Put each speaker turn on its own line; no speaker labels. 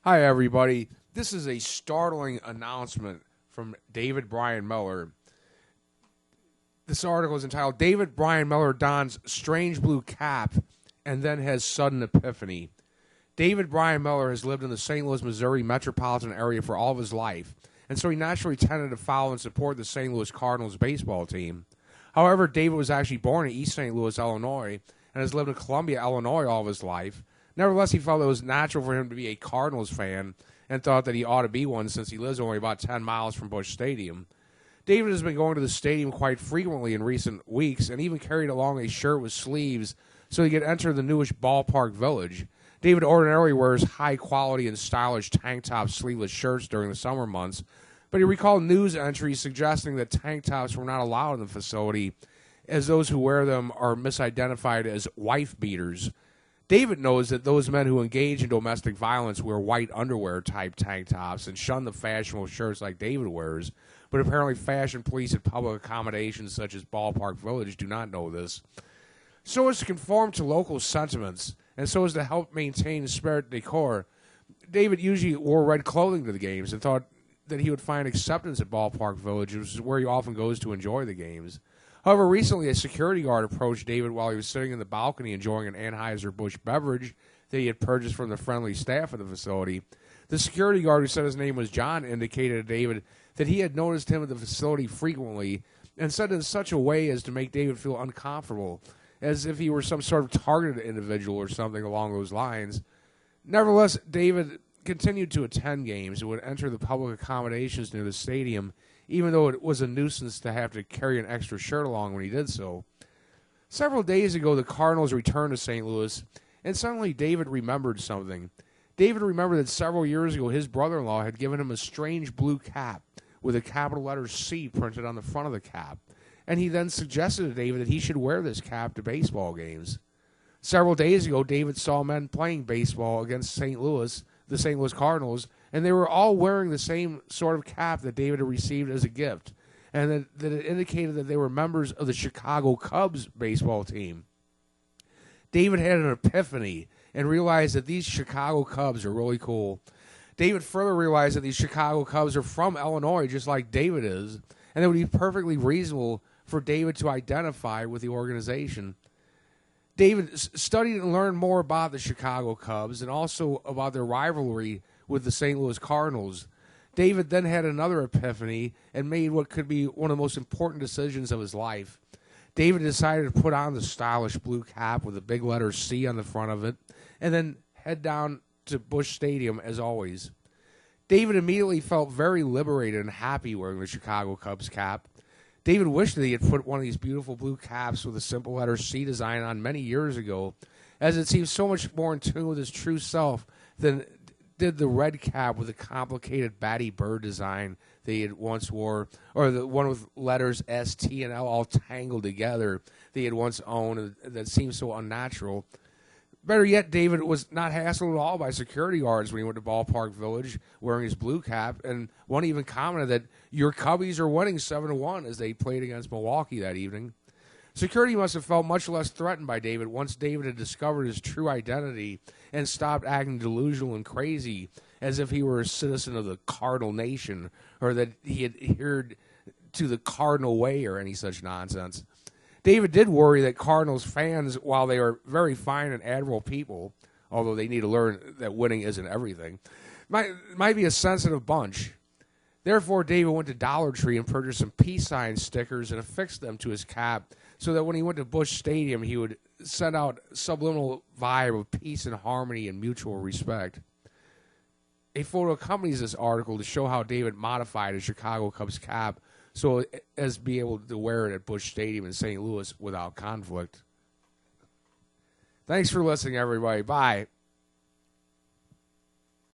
Hi, everybody. This is a startling announcement from David Brian Mueller. This article is entitled, David Brian Mueller dons strange blue cap and then has sudden epiphany. David Brian Mueller has lived in the St. Louis, Missouri metropolitan area for all of his life, and so he naturally tended to follow and support the St. Louis Cardinals baseball team. However, David was actually born in East St. Louis, Illinois, and has lived in Columbia, Illinois all of his life. Nevertheless, he felt it was natural for him to be a Cardinals fan and thought that he ought to be one since he lives only about 10 miles from Busch Stadium. David has been going to the stadium quite frequently in recent weeks and even carried along a shirt with sleeves so he could enter the newish ballpark village. David ordinarily wears high-quality and stylish tank-top sleeveless shirts during the summer months, but he recalled news entries suggesting that tank tops were not allowed in the facility, as those who wear them are misidentified as wife-beaters. David knows that those men who engage in domestic violence wear white underwear-type tank tops and shun the fashionable shirts like David wears, but apparently fashion police at public accommodations such as Ballpark Village do not know this. So as to conform to local sentiments, and so as to help maintain spirit decor, David usually wore red clothing to the games and thought that he would find acceptance at Ballpark Village, which is where he often goes to enjoy the games. However, recently a security guard approached David while he was sitting in the balcony enjoying an Anheuser-Busch beverage that he had purchased from the friendly staff of the facility. The security guard, who said his name was John, indicated to David that he had noticed him at the facility frequently and said in such a way as to make David feel uncomfortable, as if he were some sort of targeted individual or something along those lines. Nevertheless, David continued to attend games and would enter the public accommodations near the stadium, even though it was a nuisance to have to carry an extra shirt along when he did so. Several days ago, the Cardinals returned to St. Louis, and suddenly David remembered something. David remembered that several years ago his brother-in-law had given him a strange blue cap with a capital letter C printed on the front of the cap, and he then suggested to David that he should wear this cap to baseball games. Several days ago, David saw men playing baseball against the St. Louis Cardinals, and they were all wearing the same sort of cap that David had received as a gift, and that it indicated that they were members of the Chicago Cubs baseball team. David had an epiphany and realized that these Chicago Cubs are really cool. David further realized that these Chicago Cubs are from Illinois, just like David is, and it would be perfectly reasonable for David to identify with the organization. David studied and learned more about the Chicago Cubs and also about their rivalry with the St. Louis Cardinals. David then had another epiphany and made what could be one of the most important decisions of his life. David decided to put on the stylish blue cap with a big letter C on the front of it and then head down to Busch Stadium as always. David immediately felt very liberated and happy wearing the Chicago Cubs cap. David wished that he had put one of these beautiful blue caps with a simple letter C design on many years ago, as it seems so much more in tune with his true self than did the red cap with the complicated batty bird design that he had once wore, or the one with letters S, T, and L all tangled together that he had once owned that seemed so unnatural. Better yet, David was not hassled at all by security guards when he went to Ballpark Village wearing his blue cap, and one even commented that your Cubbies are winning 7-1 as they played against Milwaukee that evening. Security must have felt much less threatened by David once David had discovered his true identity and stopped acting delusional and crazy as if he were a citizen of the Cardinal Nation or that he had adhered to the Cardinal way or any such nonsense. David did worry that Cardinals fans, while they are very fine and admirable people, although they need to learn that winning isn't everything, might be a sensitive bunch. Therefore, David went to Dollar Tree and purchased some peace sign stickers and affixed them to his cap so that when he went to Busch Stadium, he would send out a subliminal vibe of peace and harmony and mutual respect. A photo accompanies this article to show how David modified his Chicago Cubs cap so as to be able to wear it at Busch Stadium in St. Louis without conflict. Thanks for listening, everybody. Bye.